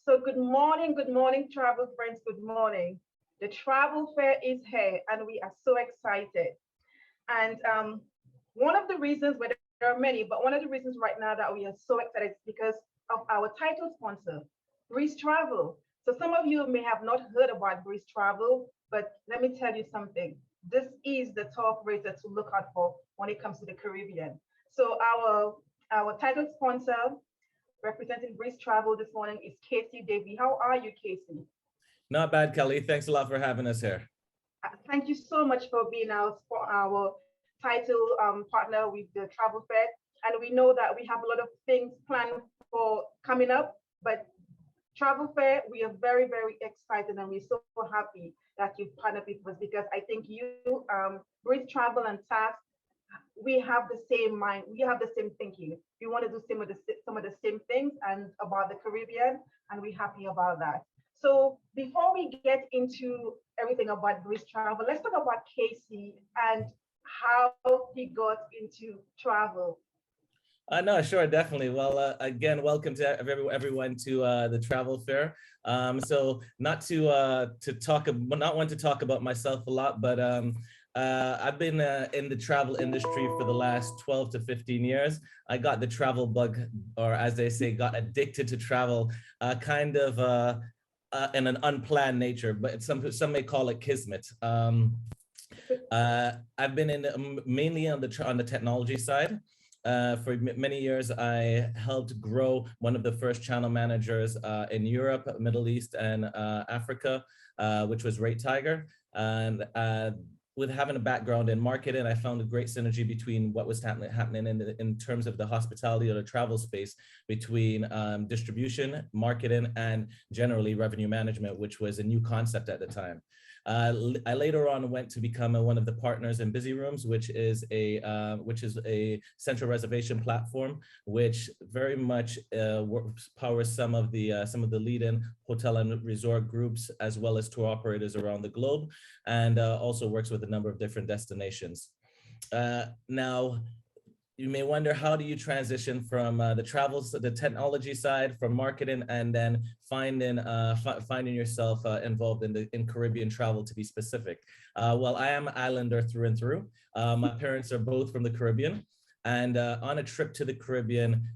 So good morning, travel friends. Good morning. The travel fair is here, and we are so excited. And one of the reasons, well, there are many, but one of the reasons right now that we are so excited is because of our title sponsor, Breeze Travel. So some of you may have not heard about Breeze Travel, but let me tell you something. This is the top rated to look out for when it comes to the Caribbean. So our title sponsor representing Breeze Travel this morning is Casey Davy. How are you, Casey? Not bad, Kelly. Thanks a lot for having us here. Thank you so much for being our title partner with the Travel Fair. And we know that we have a lot of things planned for coming up, but Travel Fair, we are very, very excited and we're so happy that you've partnered with us because I think you, Breeze Travel and TAF, we have the same mind, we have the same thinking. We want to do some of the same things and about the Caribbean, and we're happy about that. So before we get into everything about Breeze Travel, let's talk about Casey and how he got into travel. No, sure, definitely. Well, again, welcome to everyone to the travel fair. So not to talk, not want to talk about myself a lot, but I've been in the travel industry for the last 12 to 15 years. I got the travel bug, or as they say, got addicted to travel, kind of in an unplanned nature, but some may call it kismet. I've been in mainly on the technology side. For many years, I helped grow one of the first channel managers in Europe, Middle East, and Africa, which was Rate Tiger. And with having a background in marketing, I found a great synergy between what was happening in terms of the hospitality or the travel space between distribution, marketing, and generally revenue management, which was a new concept at the time. I later on went to become one of the partners in Busy Rooms, which is a central reservation platform, which very much powers some of the leading hotel and resort groups as well as tour operators around the globe, and also works with a number of different destinations. Now, you may wonder, how do you transition from the technology side, from marketing, and then finding yourself involved in Caribbean travel, to be specific? Well, I am an islander through and through. My parents are both from the Caribbean. And on a trip to the Caribbean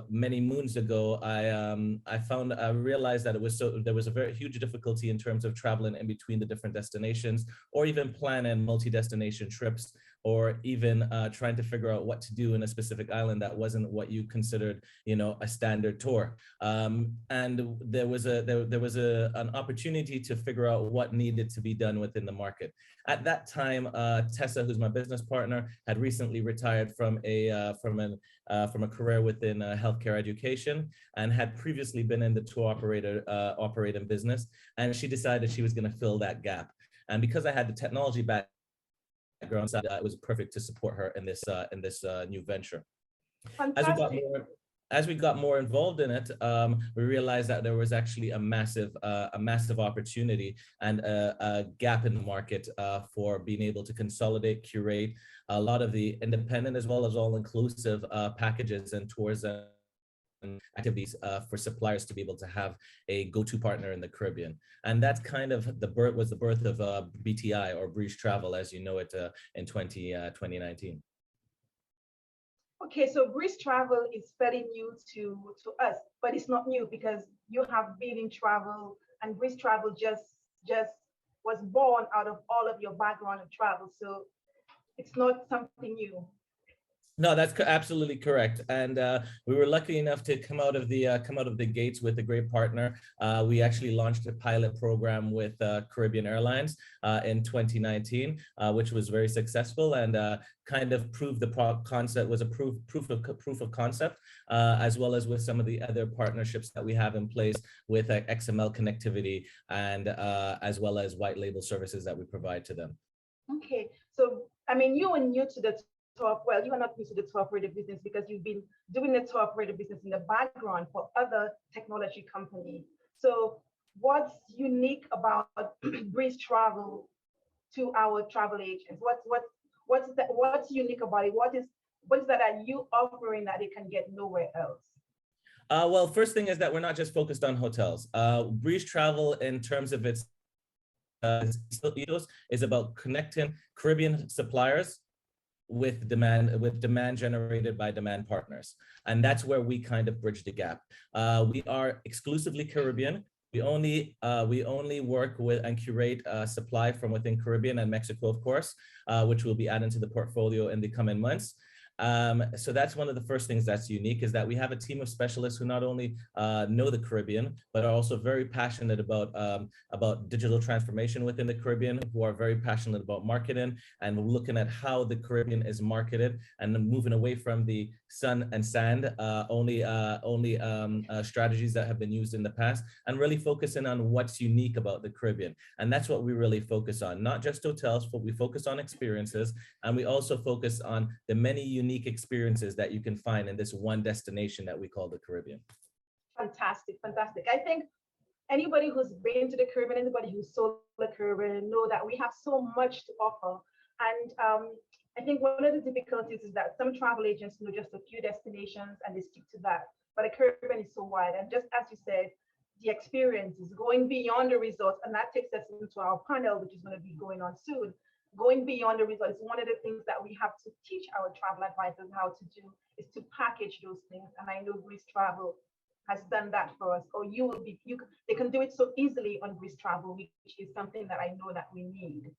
many moons ago, I realized that there was a very huge difficulty in terms of traveling in between the different destinations, or even planning multi-destination trips, or even trying to figure out what to do in a specific island that wasn't what you considered, a standard tour. And there was an opportunity to figure out what needed to be done within the market. At that time, Tessa, who's my business partner, had recently retired from a career within healthcare education, and had previously been in the tour operating business. And she decided she was going to fill that gap. And because I had the technology background, it was perfect to support her in this new venture. As we got Fantastic. more as we got more involved in it, we realized that there was actually a massive opportunity and a gap in the market for being able to consolidate, curate a lot of the independent as well as all-inclusive packages and tours and activities for suppliers to be able to have a go-to partner in the Caribbean. And that's kind of the birth of BTI, or Breeze Travel, as you know it, in 2019. Okay, so Breeze Travel is fairly new to us, but it's not new because you have been in travel, and Breeze Travel just was born out of all of your background of travel. So it's not something new. No, that's absolutely correct. And we were lucky enough to come out of the gates with a great partner. We actually launched a pilot program with Caribbean Airlines in 2019, which was very successful, and kind of proved the concept was a proof of concept, as well as with some of the other partnerships that we have in place with XML connectivity, and as well as white label services that we provide to them. Okay, so I mean, you are new to the top. Well, you are not new to the tour operator business because you've been doing the tour operator business in the background for other technology companies. So what's unique about Breeze Travel to our travel agents? What's unique about it? What is that you offering that they can get nowhere else? Well, first thing is that we're not just focused on hotels. Breeze Travel, in terms of its ethos, is about connecting Caribbean suppliers with demand generated by demand partners, and that's where we kind of bridge the gap. We are exclusively Caribbean. We only work with and curate supply from within Caribbean and Mexico, of course, which will be added to the portfolio in the coming months. So that's one of the first things that's unique, is that we have a team of specialists who not only know the Caribbean, but are also very passionate about digital transformation within the Caribbean, who are very passionate about marketing and looking at how the Caribbean is marketed and moving away from the sun and sand only strategies that have been used in the past, and really focusing on what's unique about the Caribbean. And that's what we really focus on, not just hotels, but we focus on experiences, and we also focus on the many unique experiences that you can find in this one destination that we call the Caribbean. Fantastic, fantastic. I think anybody who's been to the Caribbean, anybody who's sold the Caribbean, know that we have so much to offer. And I think one of the difficulties is that some travel agents know just a few destinations and they stick to that. But the Caribbean is so wide. And just as you said, the experience is going beyond the resort. And that takes us into our panel, which is going to be going on soon. Going beyond the result is one of the things that we have to teach our travel advisors how to do, is to package those things. And I know Breeze Travel has done that for us, or they can do it so easily on Breeze Travel, which is something that I know that we need.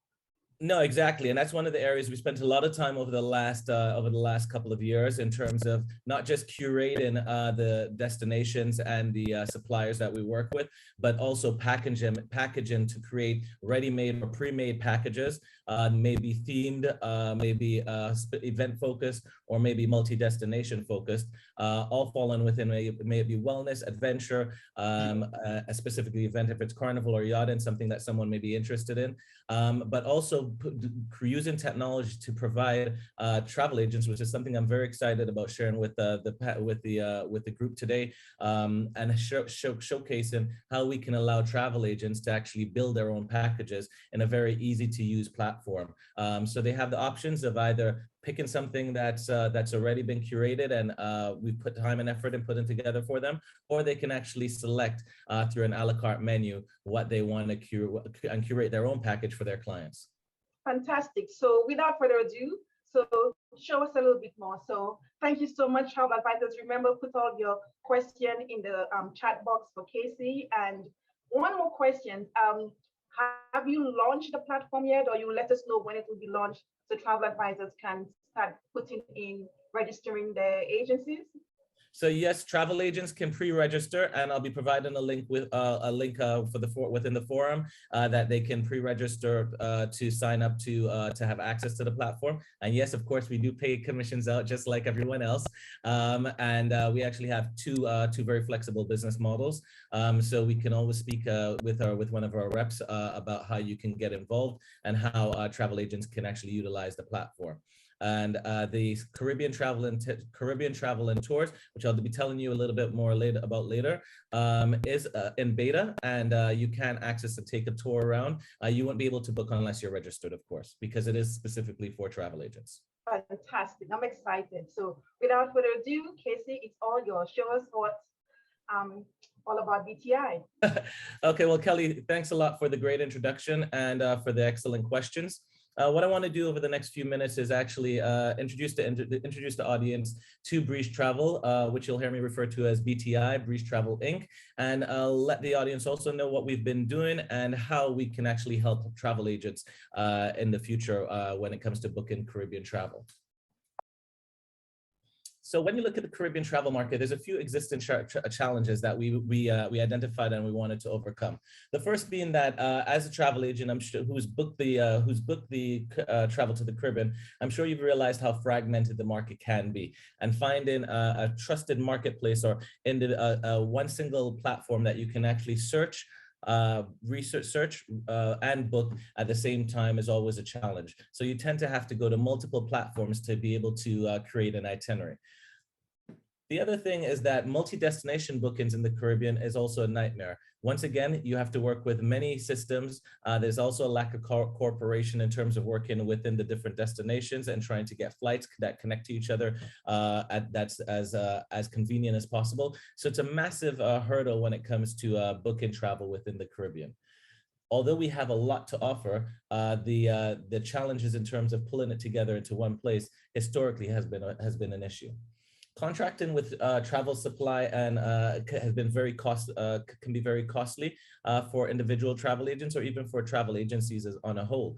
No, exactly, and that's one of the areas we spent a lot of time over the last couple of years, in terms of not just curating the destinations and the suppliers that we work with, but also packaging to create ready-made or pre-made packages, maybe themed, maybe event focused, or maybe multi-destination focused, all falling within maybe wellness, adventure, a specific event if it's carnival or yachting, something that someone may be interested in, but also using technology to provide travel agents, which is something I'm very excited about sharing with the group today, and showcasing how we can allow travel agents to actually build their own packages in a very easy to use platform. So they have the options of either picking something that's already been curated and we put time and effort in putting together for them, or they can actually select through an a la carte menu what they want to curate their own package for their clients. Fantastic. So without further ado, so show us a little bit more. So thank you so much, travel advisors. Remember, put all your question in the chat box for Casey. And one more question. Have you launched the platform yet, or you let us know when it will be launched so travel advisors can start putting in registering their agencies? So yes, travel agents can pre-register, and I'll be providing a link with within the forum that they can pre-register to sign up to have access to the platform. And yes, of course, we do pay commissions out just like everyone else, and we actually have two very flexible business models. So we can always speak with one of our reps about how you can get involved and how travel agents can actually utilize the platform. And the Caribbean Travel and Tours, which I'll be telling you a little bit more about later, is in beta, and you can access and take a tour around. You won't be able to book unless you're registered, of course, because it is specifically for travel agents. Fantastic. I'm excited. So without further ado, Casey, it's all yours. Show us what's all about BTI. Okay, well, Kelly, thanks a lot for the great introduction and for the excellent questions. What I want to do over the next few minutes is actually introduce the audience to Breeze Travel, which you'll hear me refer to as BTI, Breeze Travel Inc. And let the audience also know what we've been doing and how we can actually help travel agents in the future when it comes to booking Caribbean travel. So when you look at the Caribbean travel market, there's a few existing challenges that we identified and we wanted to overcome. The first being that as a travel agent, I'm sure who's booked the travel to the Caribbean, I'm sure you've realized how fragmented the market can be, and finding a trusted marketplace or in the one single platform that you can actually search, research and book at the same time is always a challenge. So you tend to have to go to multiple platforms to be able to create an itinerary. The other thing is that multi-destination bookings in the Caribbean is also a nightmare. Once again, you have to work with many systems. There's also a lack of cooperation in terms of working within the different destinations and trying to get flights that connect to each other that's as convenient as possible. So it's a massive hurdle when it comes to booking travel within the Caribbean. Although we have a lot to offer, the challenges in terms of pulling it together into one place historically has been an issue. Contracting with travel supply and has been can be very costly for individual travel agents or even for travel agencies as on a whole.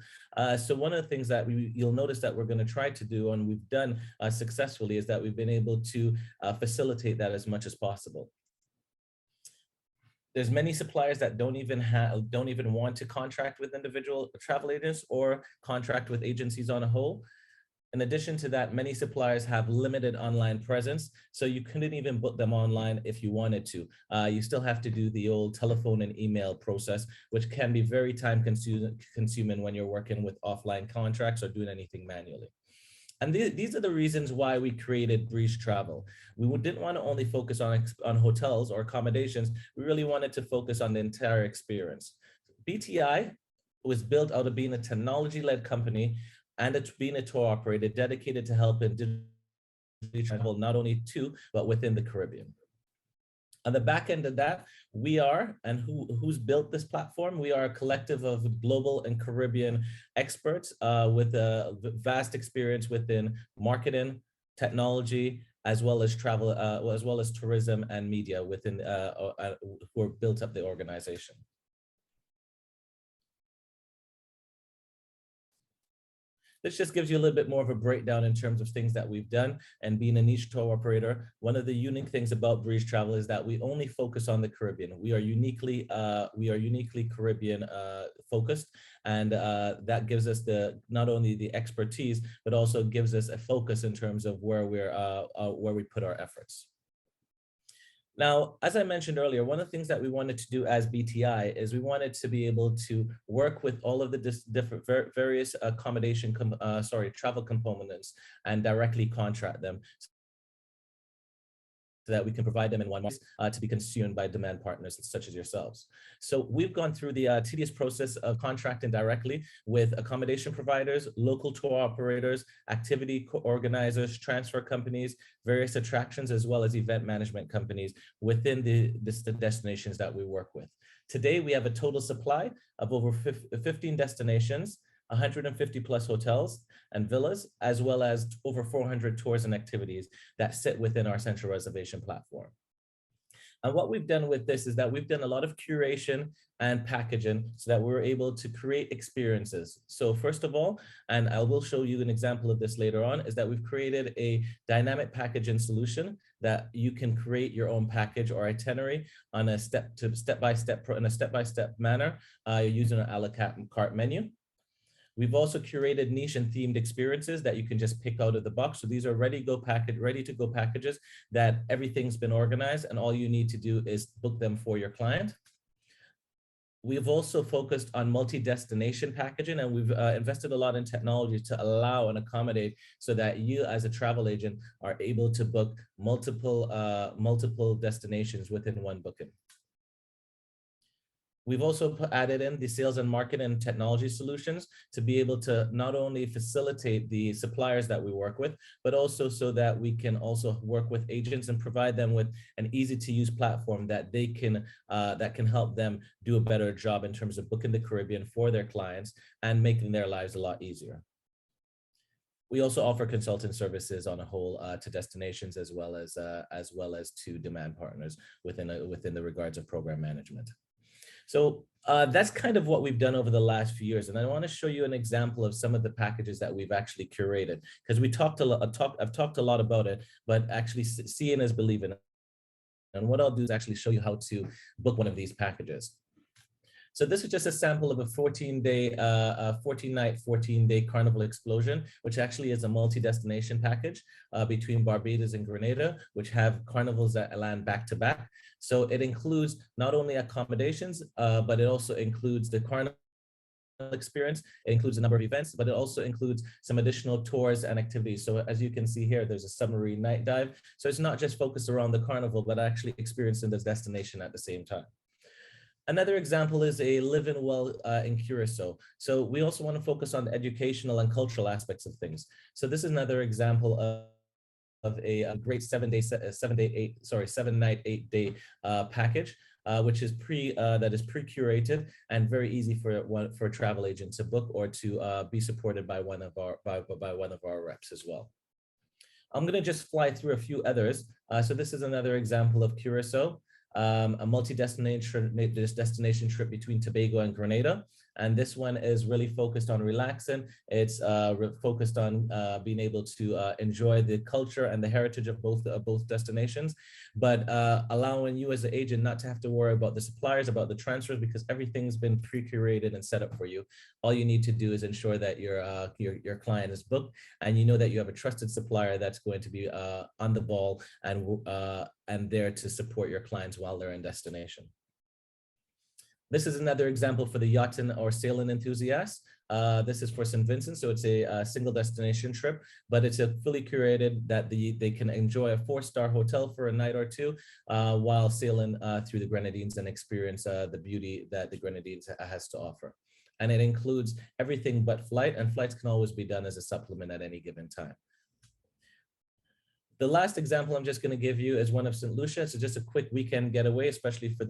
So one of the things that you'll notice that we're going to try to do, and we've done successfully, is that we've been able to facilitate that as much as possible. There's many suppliers that don't even want to contract with individual travel agents or contract with agencies on a whole. In addition to that, many suppliers have limited online presence, so you couldn't even book them online if you wanted to. You still have to do the old telephone and email process, which can be very time consuming when you're working with offline contracts or doing anything manually. And these are the reasons why we created Breeze Travel. We didn't want to only focus on hotels or accommodations. We really wanted to focus on the entire experience. BTI was built out of being a technology-led company and it's being a tour operator dedicated to helping travel not only to, but within the Caribbean. On the back end of that, we are, and who's built this platform? We are a collective of global and Caribbean experts with a vast experience within marketing, technology, as well as travel, as well as tourism and media within who are built up the organization. This just gives you a little bit more of a breakdown in terms of things that we've done. And being a niche tour operator, one of the unique things about Breeze Travel is that we only focus on the Caribbean. We are uniquely Caribbean focused, and that gives us not only the expertise, but also gives us a focus in terms of where we put our efforts. Now, as I mentioned earlier, one of the things that we wanted to do as BTI is we wanted to be able to work with all of the different various travel components and directly contract them so that we can provide them in one place to be consumed by demand partners such as yourselves. So we've gone through the tedious process of contracting directly with accommodation providers, local tour operators, activity organizers, transfer companies, various attractions, as well as event management companies within the destinations that we work with. Today, we have a total supply of over 15 destinations, 150 plus hotels and villas, as well as over 400 tours and activities that sit within our central reservation platform. And what we've done with this is that we've done a lot of curation and packaging so that we're able to create experiences. So first of all, and I will show you an example of this later on, is that we've created a dynamic packaging solution that you can create your own package or itinerary on a step-by-step manner using an a la carte menu. We've also curated niche and themed experiences that you can just pick out of the box. So these are ready to go packages that everything's been organized and all you need to do is book them for your client. We've also focused on multi-destination packaging, and we've invested a lot in technology to allow and accommodate so that you as a travel agent are able to book multiple destinations within one booking. We've also added in the sales and marketing and technology solutions to be able to not only facilitate the suppliers that we work with, but also so that we can also work with agents and provide them with an easy to use platform that they can that can help them do a better job in terms of booking the Caribbean for their clients and making their lives a lot easier. We also offer consulting services on a whole to destinations as well as to demand partners within the regards of program management. So that's kind of what we've done over the last few years. And I want to show you an example of some of the packages that we've actually curated, because I've talked a lot about it, but actually seeing is believing. And what I'll do is actually show you how to book one of these packages. So this is just a sample of a 14-night, 14-day Carnival Explosion, which actually is a multi-destination package between Barbados and Grenada, which have carnivals that land back to back. So it includes not only accommodations, but it also includes the carnival experience. It includes a number of events, but it also includes some additional tours and activities. So as you can see here, there's a submarine night dive. So it's not just focused around the carnival, but actually experiencing this destination at the same time. Another example is a live-in well in Curacao. So we also want to focus on the educational and cultural aspects of things. So this is another example of a great 7 night, 8 day package, which is pre-curated and very easy for a travel agent to book or to be supported by one of our reps as well. I'm going to just fly through a few others. So this is another example of Curacao. A multi-destination trip between Tobago and Grenada. And this one is really focused on relaxing. It's focused on being able to enjoy the culture and the heritage of both destinations, but allowing you as an agent not to have to worry about the suppliers, about the transfers, because everything's been pre-curated and set up for you. All you need to do is ensure that your client is booked, and you know that you have a trusted supplier that's going to be on the ball and there to support your clients while they're in destination. This is another example for the yachting or sailing enthusiasts. This is for St. Vincent, so it's a single destination trip, but it's a fully curated that they can enjoy a 4-star hotel for a night or two while sailing through the Grenadines and experience the beauty that the Grenadines has to offer. And it includes everything but flight, and flights can always be done as a supplement at any given time. The last example I'm just going to give you is one of St. Lucia. So just a quick weekend getaway, especially for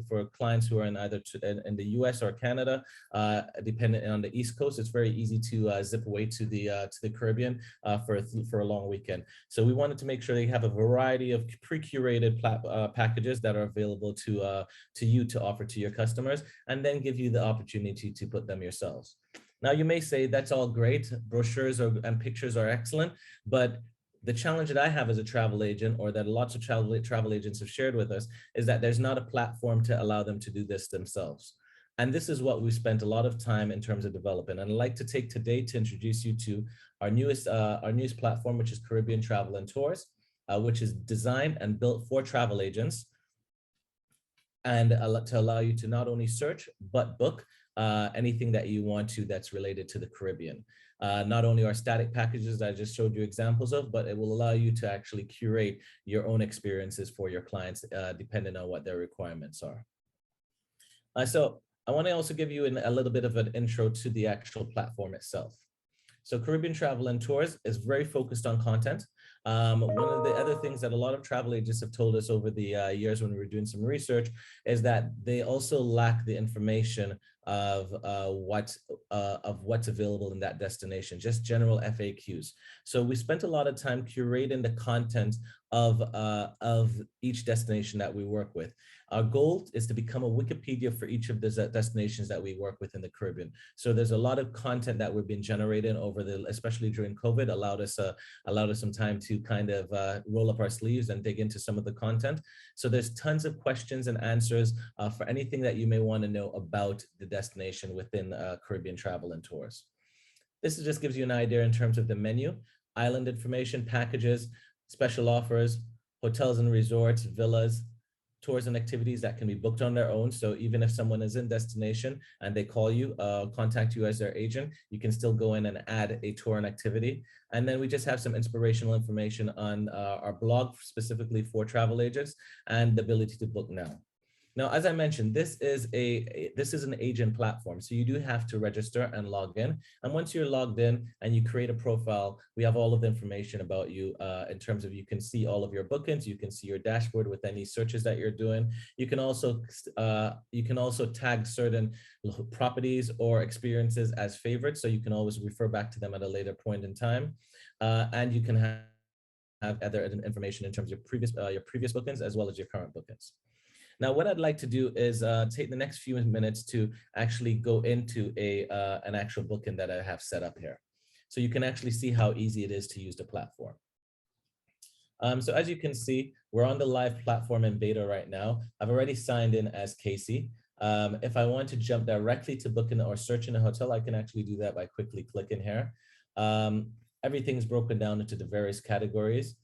for clients who are in either in the US or Canada, depending on the East Coast. It's very easy to zip away to the Caribbean for a long weekend. So we wanted to make sure they have a variety of pre-curated packages that are available to you to offer to your customers, and then give you the opportunity to put them yourselves. Now, you may say that's all great. Brochures and pictures are excellent, but the challenge that I have as a travel agent, or that lots of travel agents have shared with us, is that there's not a platform to allow them to do this themselves. And this is what we spent a lot of time in terms of developing. And I'd like to take today to introduce you to our newest platform, which is Caribbean Travel and Tours, which is designed and built for travel agents, and to allow you to not only search, but book anything that you want to that's related to the Caribbean. Not only our static packages that I just showed you examples of, but it will allow you to actually curate your own experiences for your clients, depending on what their requirements are. So I want to also give you a little bit of an intro to the actual platform itself. So Caribbean Travel and Tours is very focused on content. One of the other things that a lot of travel agents have told us over the years when we were doing some research is that they also lack the information of what's available in that destination, just general FAQs. So we spent a lot of time curating the content of each destination that we work with. Our goal is to become a Wikipedia for each of the destinations that we work with in the Caribbean. So there's a lot of content that we've been generating especially during COVID, allowed us some time to kind of roll up our sleeves and dig into some of the content. So there's tons of questions and answers for anything that you may want to know about the destination within Caribbean Travel and Tours. This just gives you an idea in terms of the menu, island information, packages, special offers, hotels and resorts, villas, tours and activities that can be booked on their own. So even if someone is in destination and they call you, contact you as their agent, you can still go in and add a tour and activity. And then we just have some inspirational information on our blog specifically for travel agents and the ability to book now. Now, as I mentioned, this is an agent platform. So you do have to register and log in. And once you're logged in and you create a profile, we have all of the information about you in terms of you can see all of your bookings. You can see your dashboard with any searches that you're doing. You can also tag certain properties or experiences as favorites. So you can always refer back to them at a later point in time. And you can have other information in terms of your previous bookings as well as your current bookings. Now, what I'd like to do is take the next few minutes to actually go into an actual booking that I have set up here. So you can actually see how easy it is to use the platform. So as you can see, we're on the live platform in beta right now. I've already signed in as Casey. If I want to jump directly to booking or searching a hotel, I can actually do that by quickly clicking here. Everything's broken down into the various categories.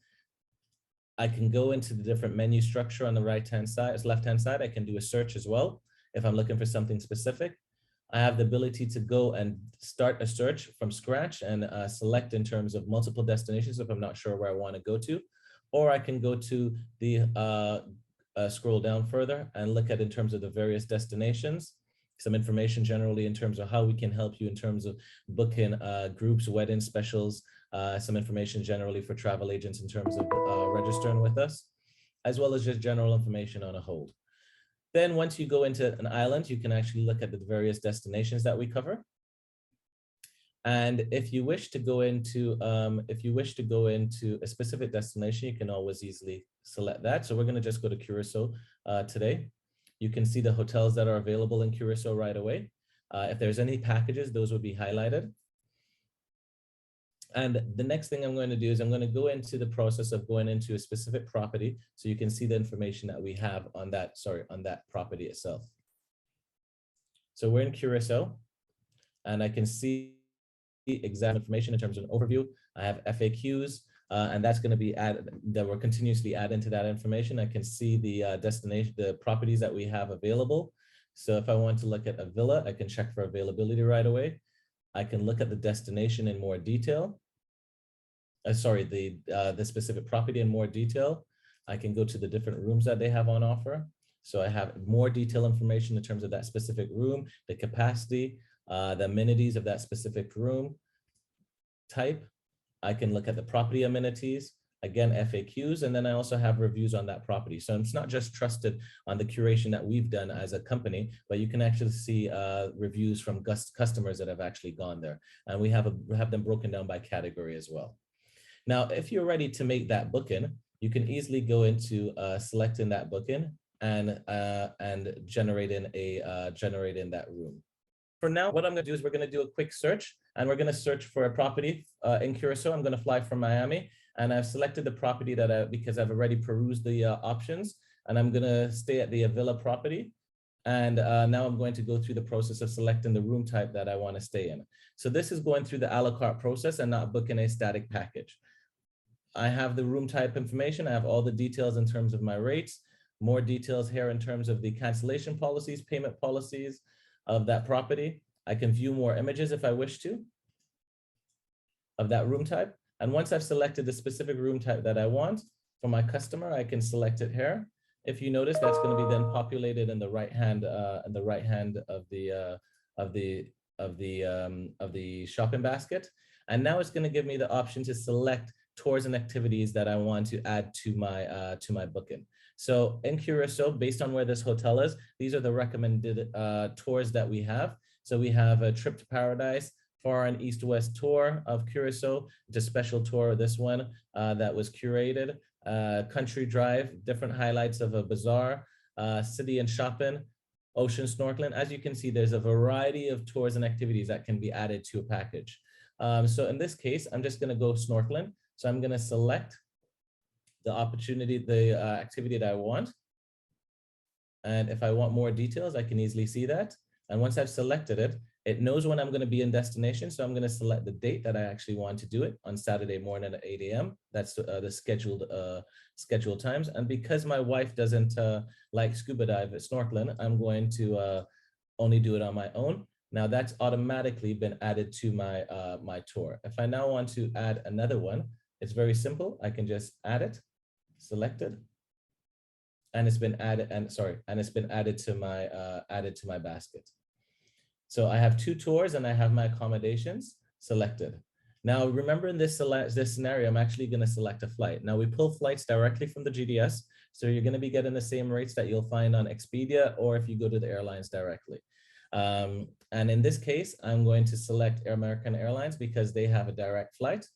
I can go into the different menu structure on the left-hand side. I can do a search as well if I'm looking for something specific. I have the ability to go and start a search from scratch and select in terms of multiple destinations if I'm not sure where I want to go to, or I can go to the scroll down further and look at in terms of the various destinations, some information generally in terms of how we can help you in terms of booking groups, wedding specials, some information generally for travel agents in terms of registering with us, as well as just general information on a hold. Then once you go into an island, you can actually look at the various destinations that we cover. And if you wish to go into a specific destination, you can always easily select that. So we're going to just go to Curacao today. You can see the hotels that are available in Curacao right away. If there's any packages, those would be highlighted. And the next thing I'm going to do is I'm going to go into the process of going into a specific property so you can see the information that we have on that, on that property itself. So we're in Curacao and I can see exact information in terms of an overview. I have FAQs and that's going to be added, that we're continuously adding to that information. I can see the destination, the properties that we have available. So if I want to look at a villa, I can check for availability right away. I can look at the destination in more detail. The specific property in more detail. I can go to the different rooms that they have on offer. So I have more detailed information in terms of that specific room, the capacity, the amenities of that specific room type. I can look at the property amenities, again, FAQs, and then I also have reviews on that property. So it's not just trusted on the curation that we've done as a company, but you can actually see reviews from customers that have actually gone there. And we have them broken down by category as well. Now, if you're ready to make that booking, you can easily go into selecting that booking and generating that room. For now, what I'm going to do is we're going to do a quick search and we're going to search for a property in Curacao. I'm going to fly from Miami and I've selected the property that because I've already perused the options and I'm going to stay at the villa property. And now I'm going to go through the process of selecting the room type that I want to stay in. So this is going through the a la carte process and not booking a static package. I have the room type information. I have all the details in terms of my rates, more details here in terms of the cancellation policies, payment policies of that property. I can view more images if I wish to of that room type. And once I've selected the specific room type that I want for my customer, I can select it here. If you notice, that's going to be then populated in the right hand of the shopping basket. And now it's going to give me the option to select tours and activities that I want to add to my booking. So in Curacao, based on where this hotel is, these are the recommended tours that we have. So we have a trip to paradise, far and east-west tour of Curacao. It's a special tour, this one that was curated. Country drive, different highlights of a bazaar, city and shopping, ocean snorkeling. As you can see, there's a variety of tours and activities that can be added to a package. So in this case, I'm just going to go snorkeling. So I'm going to select the opportunity, the activity that I want. And if I want more details, I can easily see that. And once I've selected it, it knows when I'm going to be in destination. So I'm going to select the date that I actually want to do it on Saturday morning at 8 a.m. That's the scheduled times. And because my wife doesn't like scuba dive snorkeling, I'm going to only do it on my own. Now that's automatically been added to my my tour. If I now want to add another one, it's very simple. I can just add it, select it, and it's been added. And it's been added to my basket. So I have two tours and I have my accommodations selected. Now remember in this scenario, I'm actually going to select a flight. Now we pull flights directly from the GDS, so you're going to be getting the same rates that you'll find on Expedia or if you go to the airlines directly. And in this case, I'm going to select American Airlines because they have a direct flight.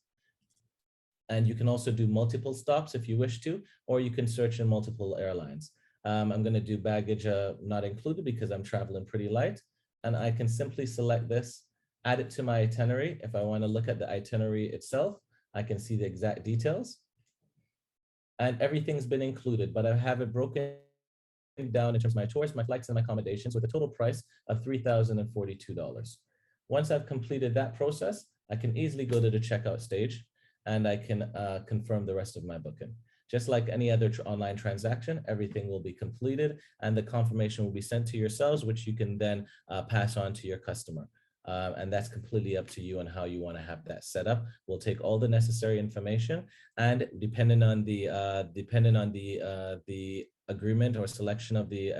And you can also do multiple stops if you wish to, or you can search in multiple airlines. I'm going to do baggage not included because I'm traveling pretty light. And I can simply select this, add it to my itinerary. If I want to look at the itinerary itself, I can see the exact details. And everything's been included, but I have it broken down in terms of my tours, my flights, and my accommodations with a total price of $3,042. Once I've completed that process, I can easily go to the checkout stage and I can confirm the rest of my booking. Just like any other online transaction, everything will be completed and the confirmation will be sent to yourselves, which you can then pass on to your customer. And that's completely up to you on how you want to have that set up. We'll take all the necessary information, and depending on the agreement or selection of the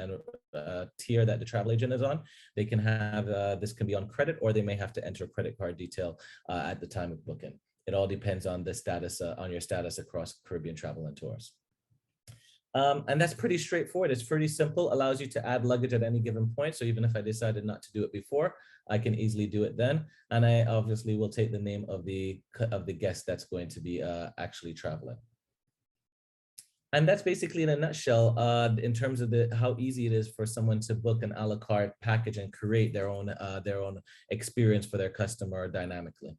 tier that the travel agent is on, they can have this can be on credit, or they may have to enter credit card detail at the time of booking. It all depends on the status on your status across Caribbean Travel and Tours. And that's pretty straightforward. It's pretty simple, allows you to add luggage at any given point. So even if I decided not to do it before, I can easily do it then. And I obviously will take the name of the guest that's going to be actually traveling. And that's basically in a nutshell, in terms of how easy it is for someone to book an a la carte package and create their own experience for their customer dynamically.